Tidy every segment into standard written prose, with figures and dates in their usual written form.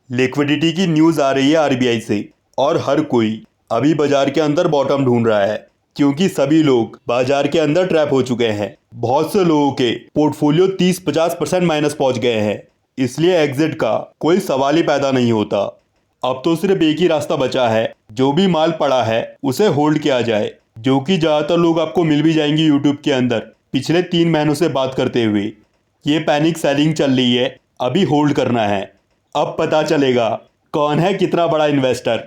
Liquidity की news आ रही है आरबीआई से और हर कोई अभी बाजार के अंदर बॉटम ढूंढ रहा है क्योंकि सभी लोग बाजार के अंदर ट्रैप हो चुके हैं। बहुत से लोगों के पोर्टफोलियो 30-50% माइनस पहुंच गए हैं, इसलिए एग्जिट का कोई सवाल ही पैदा नहीं होता। अब तो सिर्फ एक ही रास्ता बचा है, जो भी माल पड़ा है उसे होल्ड किया जाए, जो कि ज़्यादातर लोग आपको मिल भी जाएंगे यूट्यूब के अंदर पिछले 3 महीनों से बात करते हुए। ये पैनिक सेलिंग चल रही है, अभी होल्ड करना है। अब पता चलेगा कौन है कितना बड़ा इन्वेस्टर।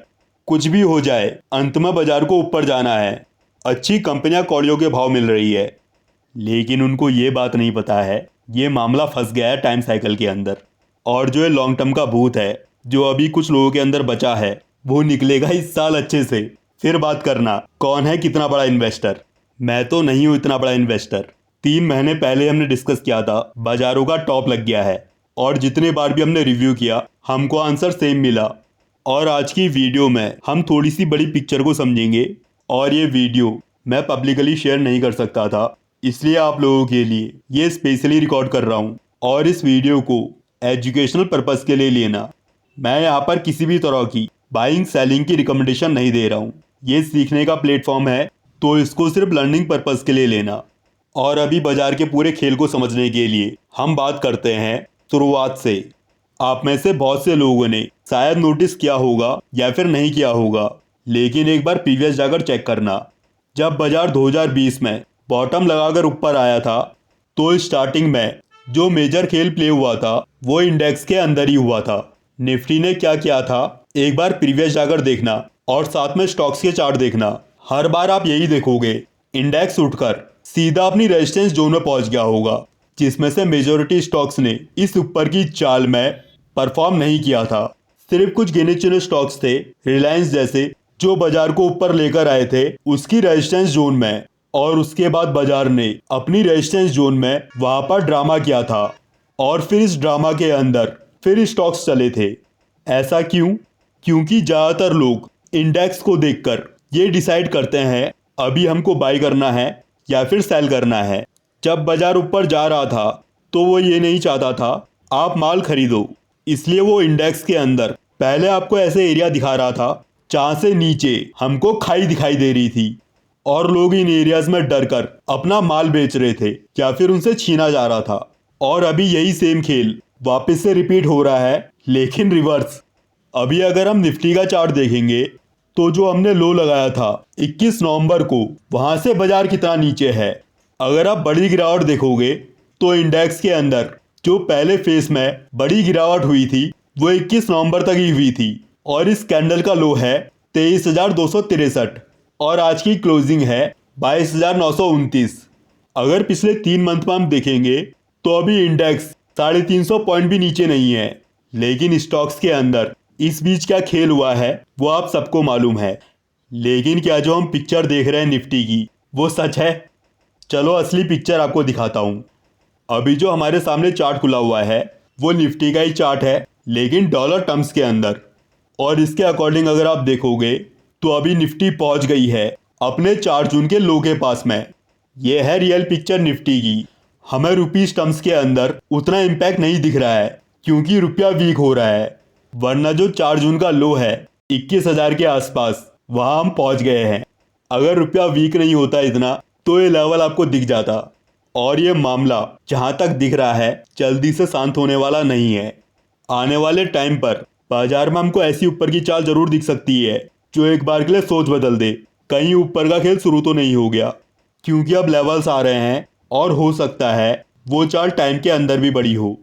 कुछ भी हो जाए, अंत में बाजार को ऊपर जाना है। अच्छी कंपनियां कौड़ियों के भाव मिल रही है, लेकिन उनको ये बात नहीं पता है ये मामला फंस गया है टाइम साइकिल के अंदर। और जो ये लॉन्ग टर्म का भूत है जो अभी कुछ लोगों के अंदर बचा है, वो निकलेगा इस साल अच्छे से। फिर बात करना कौन है कितना बड़ा इन्वेस्टर। मैं तो नहीं हूं इतना बड़ा इन्वेस्टर। 3 महीने पहले हमने डिस्कस किया था, बाजारों का टॉप लग गया है और जितने बार भी हमने रिव्यू किया हमको आंसर सेम मिला। और आज की वीडियो में हम थोड़ी सी बड़ी पिक्चर को समझेंगे और ये वीडियो मैं पब्लिकली शेयर नहीं कर सकता था, इसलिए आप लोगों के लिए ये स्पेशली रिकॉर्ड कर रहा हूँ। और इस वीडियो को एजुकेशनल पर्पस के लिए लेना। मैं यहाँ पर किसी भी तरह की बाइंग सेलिंग की रिकमेंडेशन नहीं दे रहा हूँ। ये सीखने का प्लेटफॉर्म है, तो इसको सिर्फ लर्निंग पर्पस के लिए लेना। और अभी बाजार के पूरे खेल को समझने के लिए हम बात करते हैं शुरुआत से। आप में से बहुत से लोगों ने शायद नोटिस किया होगा या फिर नहीं किया होगा, लेकिन एक बार प्रीवियस जाकर चेक करना। जब बाजार 2020 में बॉटम लगाकर ऊपर आया था, तो स्टार्टिंग में जो मेजर खेल प्ले हुआ था वो इंडेक्स के अंदर ही हुआ था। निफ्टी ने क्या किया था, एक बार प्रीवियस जाकर देखना और साथ में स्टॉक्स के चार्ट देखना। हर बार आप यही देखोगे, इंडेक्स उठकर सीधा अपनी रेजिस्टेंस जोन में पहुंच गया होगा, जिसमें से मेजोरिटी स्टॉक्स ने इस ऊपर की चाल में परफॉर्म नहीं किया था। सिर्फ कुछ गिने चुने स्टॉक्स थे, रिलायंस जैसे, जो बाजार को ऊपर लेकर आए थे उसकी रेजिस्टेंस जोन में, और उसके बाद बाजार ने अपनी रेजिस्टेंस जोन में वहां पर ड्रामा किया था और फिर इस ड्रामा के अंदर फिर स्टॉक्स चले थे। ऐसा क्यों? क्योंकि ज़्यादातर लोग इंडेक्स को देखकर ये डिसाइड करते हैं अभी हमको बाई करना है या फिर सेल करना है। जब बाजार ऊपर जा रहा था तो वो ये नहीं चाहता था आप माल खरीदो, इसलिए वो इंडेक्स के अंदर पहले आपको ऐसे एरिया दिखा रहा था जहाँ से नीचे हमको खाई दिखाई दे रही थी और लोग इन एरियाज में डर कर अपना माल बेच रहे थे या फिर उनसे छीना जा रहा था। और अभी यही सेम खेल वापस से रिपीट हो रहा है, लेकिन रिवर्स। अभी अगर हम निफ्टी का चार्ट देखेंगे तो जो हमने लो लगाया था 21 नवंबर को, वहां से बाजार कितना नीचे है। अगर आप बड़ी गिरावट देखोगे तो इंडेक्स के अंदर जो पहले फेस में बड़ी गिरावट हुई थी वो 21 नवंबर तक ही हुई थी और इस कैंडल का लो है 23,263 और आज की क्लोजिंग है 22,929। अगर पिछले 3 मंथ में हम देखेंगे तो अभी इंडेक्स 350 पॉइंट भी नीचे नहीं है, लेकिन स्टॉक्स के अंदर इस बीच क्या खेल हुआ है वो आप सबको मालूम है। लेकिन क्या जो हम पिक्चर देख रहे हैं निफ्टी की वो सच है? चलो असली पिक्चर आपको दिखाता हूँ। अभी जो हमारे सामने चार्ट खुला हुआ है वो निफ्टी का ही चार्ट है, लेकिन डॉलर टर्म्स के अंदर। और इसके अकॉर्डिंग अगर आप देखोगे तो अभी निफ्टी पहुंच गई है अपने 4 जून के लो के पास में। ये है रियल पिक्चर निफ्टी की। हमें रुपीस टर्म्स के अंदर उतना इम्पैक्ट नहीं दिख रहा है क्योंकि रुपया वीक हो रहा है, वरना जो 4 जून का लो है 21,000 के आसपास, वहां हम पहुंच गए हैं। अगर रुपया वीक नहीं होता इतना तो ये लेवल आपको दिख जाता। और ये मामला जहां तक दिख रहा है जल्दी से शांत होने वाला नहीं है। आने वाले टाइम पर बाजार में हमको ऐसी ऊपर की चाल जरूर दिख सकती है जो एक बार के लिए सोच बदल दे। कहीं ऊपर का खेल शुरू तो नहीं हो गया, क्योंकि अब लेवल्स आ रहे हैं और हो सकता है वो चाल टाइम के अंदर भी बड़ी हो।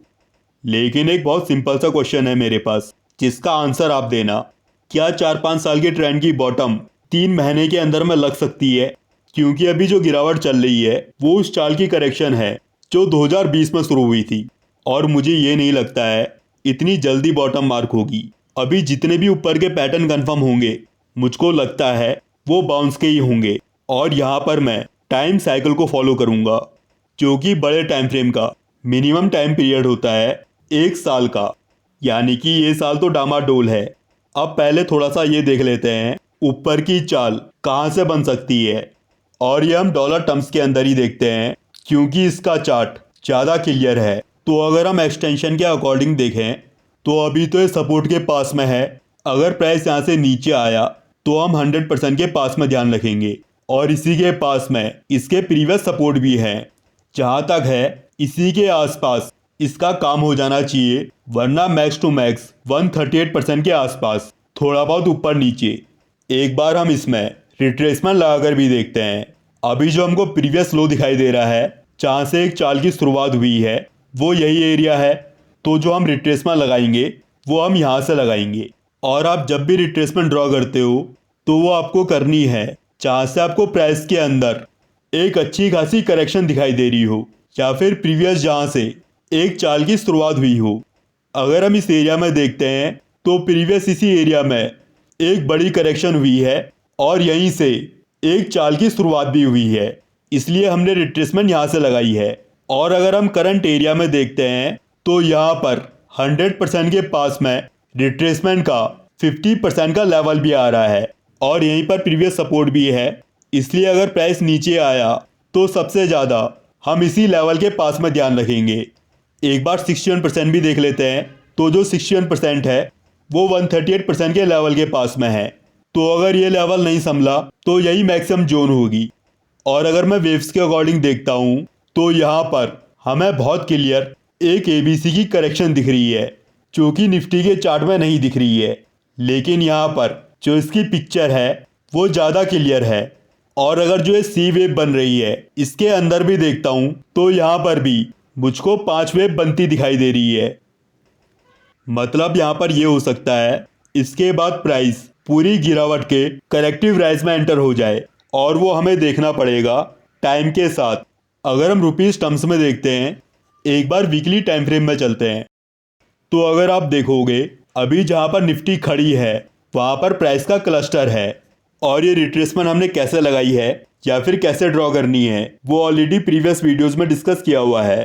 लेकिन एक बहुत सिंपल सा क्वेश्चन है मेरे पास, जिसका आंसर आप देना। क्या 4-5 साल की ट्रेंड की बॉटम 3 महीने के अंदर में लग सकती है? क्योंकि अभी जो गिरावट चल रही है वो उस चाल की करेक्शन है जो 2020 में शुरू हुई थी, और मुझे ये नहीं लगता है इतनी जल्दी बॉटम मार्क होगी। अभी जितने भी ऊपर के पैटर्न कंफर्म होंगे मुझको लगता है वो बाउंस के ही होंगे। और यहाँ पर मैं टाइम साइकिल को फॉलो करूँगा, जो कि बड़े टाइम फ्रेम का मिनिमम टाइम पीरियड होता है 1 साल का। यानी कि ये साल तो डामाडोल है। अब पहले थोड़ा सा ये देख लेते हैं ऊपर की चाल कहाँ से बन सकती है, और ये हम डॉलर टर्म्स के अंदर ही देखते हैं क्योंकि इसका चार्ट ज़्यादा क्लियर है। तो अगर हम एक्सटेंशन के अकॉर्डिंग देखें तो अभी तो ये सपोर्ट के पास में है। अगर प्राइस यहाँ से नीचे आया तो हम 100% के पास में ध्यान रखेंगे। और इसी के पास में इसके प्रीवियस सपोर्ट भी है। जहाँ तक है इसी के आसपास इसका काम हो जाना चाहिए, वरना मैक्स टू मैक्स 138% के आसपास, थोड़ा बहुत ऊपर नीचे। एक बार हम इसमें रिट्रेसमेंट लगाकर भी देखते हैं। अभी जो हमको प्रीवियस लो दिखाई दे रहा है, जहाँ से एक चाल की शुरुआत हुई है, वो यही एरिया है। तो जो हम रिट्रेसमेंट लगाएंगे वो हम यहाँ से लगाएंगे। और आप जब भी रिट्रेसमेंट ड्रॉ करते हो तो वो आपको करनी है जहाँ से आपको प्राइस के अंदर एक अच्छी खासी करेक्शन दिखाई दे रही हो, या फिर प्रीवियस जहाँ से एक चाल की शुरुआत हुई हो। अगर हम इस एरिया में देखते हैं तो प्रीवियस इसी एरिया में एक बड़ी करेक्शन हुई है और यहीं से एक चाल की शुरुआत भी हुई है, इसलिए हमने रिट्रेसमेंट यहाँ से लगाई है। और अगर हम करंट एरिया में देखते हैं तो यहाँ पर 100% के पास में रिट्रेसमेंट का 50% का लेवल भी आ रहा है और यहीं पर प्रीवियस सपोर्ट भी है। इसलिए अगर प्राइस नीचे आया तो सबसे ज़्यादा हम इसी लेवल के पास में ध्यान रखेंगे। एक बार 61% भी देख लेते हैं। तो जो 61% है वो 138% के लेवल के पास में है। तो अगर ये लेवल नहीं संभला तो यही मैक्सिमम जोन होगी। और अगर मैं वेव्स के अकॉर्डिंग देखता हूँ तो यहाँ पर हमें बहुत क्लियर एक एबीसी की करेक्शन दिख रही है, जो कि निफ्टी के चार्ट में नहीं दिख रही है। लेकिन यहाँ पर जो इसकी पिक्चर है वो ज़्यादा क्लियर है। और अगर जो ये सी वेव बन रही है इसके अंदर भी देखता हूँ तो यहाँ पर भी मुझको 5 वेव बनती दिखाई दे रही है। मतलब यहाँ पर ये हो सकता है इसके बाद प्राइस पूरी गिरावट के करेक्टिव राइज में एंटर हो जाए, और वो हमें देखना पड़ेगा टाइम के साथ। अगर हम रुपीस टर्म्स में देखते हैं, एक बार वीकली टाइम फ्रेम में चलते हैं, तो अगर आप देखोगे अभी जहाँ पर निफ्टी खड़ी है वहाँ पर प्राइस का क्लस्टर है। और ये रिट्रेसमेंट हमने कैसे लगाई है या फिर कैसे ड्रॉ करनी है वो ऑलरेडी प्रीवियस वीडियोस में डिस्कस किया हुआ है।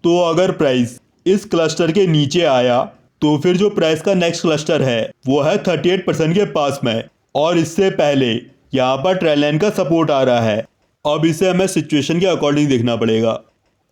तो अगर प्राइस इस क्लस्टर के नीचे आया तो फिर जो प्राइस का नेक्स्ट क्लस्टर है वो है 38% के पास में, और इससे पहले यहाँ पर ट्रेंड लाइन का सपोर्ट आ रहा है। अब इसे हमें सिचुएशन के अकॉर्डिंग देखना पड़ेगा।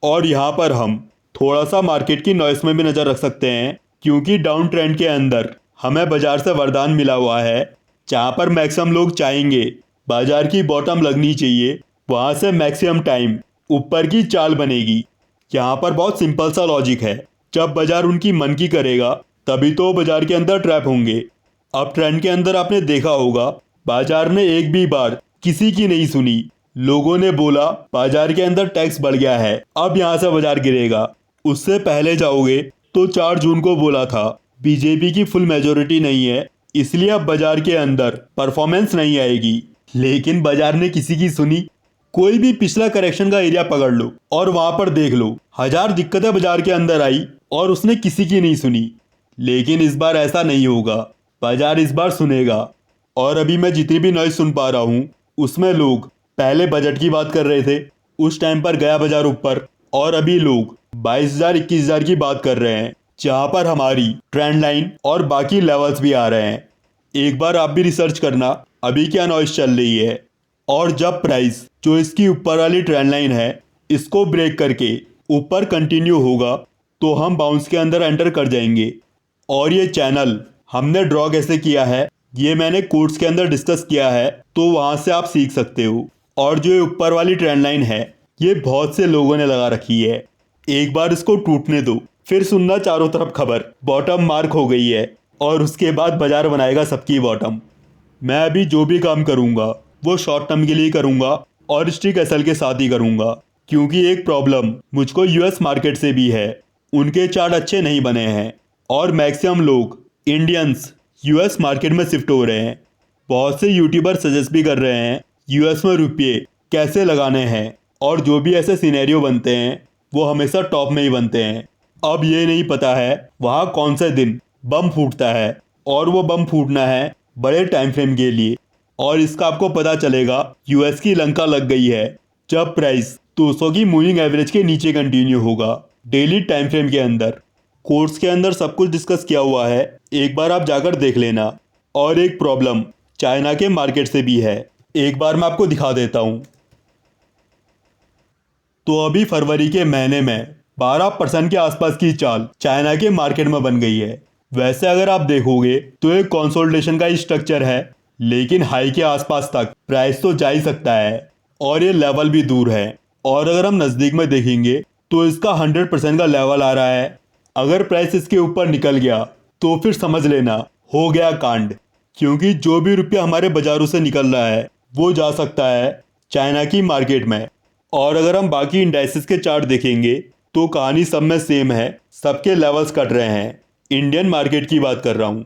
और यहाँ पर हम थोड़ा सा मार्केट की नॉइस में भी नज़र रख सकते हैं, क्योंकि डाउन ट्रेंड के अंदर हमें बाजार से वरदान मिला हुआ है, जहाँ पर मैक्सिमम लोग चाहेंगे बाजार की बॉटम लगनी चाहिए, वहाँ से मैक्सिमम टाइम ऊपर की चाल बनेगी। यहाँ पर बहुत सिंपल सा लॉजिक है, जब बाजार उनकी मन की करेगा तभी तो बाजार के अंदर ट्रैप होंगे। अब ट्रेंड के अंदर आपने देखा होगा बाजार ने एक भी बार किसी की नहीं सुनी। लोगों ने बोला बाजार के अंदर टैक्स बढ़ गया है, अब यहाँ से बाजार गिरेगा। उससे पहले जाओगे तो 4 जून को बोला था बीजेपी की फुल मेजोरिटी नहीं है, इसलिए अब बाजार के अंदर परफॉर्मेंस नहीं आएगी। लेकिन बाजार ने किसी की सुनी? कोई भी पिछला करेक्शन का एरिया पकड़ लो और वहां पर देख लो, 1000 दिक्कतें बाजार के अंदर आई और उसने किसी की नहीं सुनी। लेकिन इस बार ऐसा नहीं होगा, बाजार इस बार सुनेगा। और अभी मैं जितनी भी नॉइज सुन पा रहा हूँ उसमें लोग पहले बजट की बात कर रहे थे, उस टाइम पर गया बाजार ऊपर, और अभी लोग 22,000 21,000 की बात कर रहे हैं, जहां पर हमारी ट्रेंड लाइन और बाकी लेवल्स भी आ रहे हैं। एक बार आप भी रिसर्च करना अभी क्या नॉइज चल रही है। और जब प्राइस जो इसकी ऊपर वाली ट्रेंड लाइन है इसको ब्रेक करके ऊपर कंटिन्यू होगा तो हम बाउंस के अंदर एंटर कर जाएंगे। और ये चैनल हमने ड्रॉ कैसे किया है ये मैंने कोर्स के अंदर डिस्कस किया है, तो वहां से आप सीख सकते हो। और जो ये ऊपर वाली ट्रेंड लाइन है ये बहुत से लोगों ने लगा रखी है। एक बार इसको टूटने दो, फिर सुनना चारों तरफ खबर बॉटम मार्क हो गई है, और उसके बाद बाजार बनाएगा सबकी बॉटम। मैं अभी जो भी काम करूंगा वो शॉर्ट टर्म के लिए करूंगा और स्टिक एसएल के साथ ही करूंगा, क्योंकि एक प्रॉब्लम मुझको यूएस मार्केट से भी है, उनके चार्ट अच्छे नहीं बने हैं और मैक्सिमम लोग इंडियंस यूएस मार्केट में शिफ्ट हो रहे हैं। बहुत से यूट्यूबर सजेस्ट भी कर रहे हैं यूएस में रुपये कैसे लगाने हैं, और जो भी ऐसे सिनेरियो बनते हैं वो हमेशा टॉप में ही बनते हैं। अब ये नहीं पता है वहाँ कौन से दिन बम फूटता है, और वो बम फूटना है बड़े टाइम फ्रेम के लिए। और इसका आपको पता चलेगा यूएस की लंका लग गई है जब प्राइस 200 की मूविंग एवरेज के नीचे कंटिन्यू होगा डेली टाइम फ्रेम के अंदर। कोर्स के अंदर सब कुछ डिस्कस किया हुआ है, एक बार आप जाकर देख लेना। और एक प्रॉब्लम चाइना के मार्केट से भी है, एक बार मैं आपको दिखा देता हूँ। तो अभी फरवरी के महीने में 12% के आसपास की चाल चाइना के मार्केट में बन गई है। वैसे अगर आप देखोगे तो ये कंसोलिडेशन का ही स्ट्रक्चर है, लेकिन हाई के आसपास तक प्राइस तो जा ही सकता है और ये लेवल भी दूर है। और अगर हम नज़दीक में देखेंगे तो इसका 100% का लेवल आ रहा है। अगर प्राइस इसके ऊपर निकल गया तो फिर समझ लेना हो गया कांड, क्योंकि जो भी रुपया हमारे बाजारों से निकल रहा है वो जा सकता है चाइना की मार्केट में। और अगर हम बाकी इंडाइसिस के चार्ट देखेंगे तो कहानी सब में सेम है, सबके लेवल्स कट रहे हैं। इंडियन मार्केट की बात कर रहा हूँ।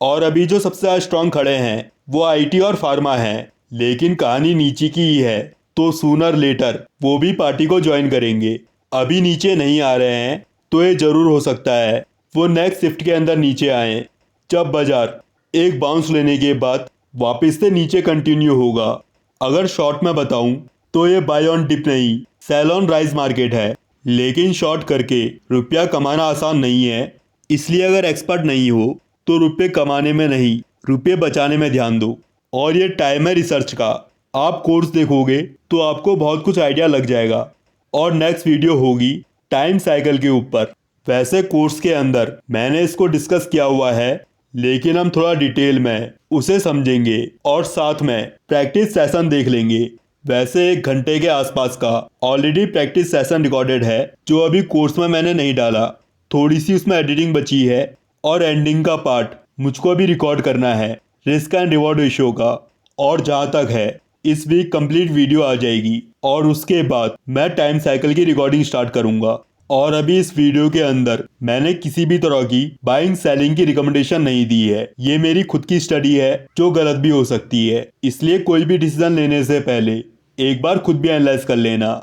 और अभी जो सबसे ज़्यादा स्ट्रांग खड़े हैं वो आईटी और फार्मा हैं, लेकिन कहानी नीचे की ही है, तो सूनर लेटर वो भी पार्टी को ज्वाइन करेंगे। अभी नीचे नहीं आ रहे हैं तो ये ज़रूर हो सकता है वो नेक्स्ट शिफ्ट के अंदर नीचे आए, जब बाजार एक बाउंस लेने के बाद वापस से नीचे कंटिन्यू होगा। अगर शॉर्ट में बताऊं तो ये बाय ऑन डिप नहीं, सेल ऑन राइज मार्केट है। लेकिन शॉर्ट करके रुपया कमाना आसान नहीं है, इसलिए अगर एक्सपर्ट नहीं हो तो रुपये कमाने में नहीं, रुपये बचाने में ध्यान दो। और ये टाइम है रिसर्च का, आप कोर्स देखोगे तो आपको बहुत कुछ आइडिया लग जाएगा। और नेक्स्ट वीडियो होगी टाइम साइकिल के ऊपर। वैसे कोर्स के अंदर मैंने इसको डिस्कस किया हुआ है, लेकिन हम थोड़ा डिटेल में उसे समझेंगे और साथ में प्रैक्टिस सेशन देख लेंगे। वैसे 1 घंटे के आसपास का ऑलरेडी प्रैक्टिस सेशन रिकॉर्डेड है, जो अभी कोर्स में मैंने नहीं डाला। थोड़ी सी उसमें एडिटिंग बची है और एंडिंग का पार्ट मुझको भी रिकॉर्ड करना है, रिस्क एंड रिवॉर्ड रेशियो का। और जहाँ तक है इस वीक कंप्लीट वीडियो आ जाएगी और उसके बाद मैं टाइम साइकिल की रिकॉर्डिंग स्टार्ट करूँगा। और अभी इस वीडियो के अंदर मैंने किसी भी तरह की बाइंग सेलिंग की रिकमेंडेशन नहीं दी है। ये मेरी खुद की स्टडी है जो गलत भी हो सकती है, इसलिए कोई भी डिसीजन लेने से पहले एक बार खुद भी एनालाइज कर लेना।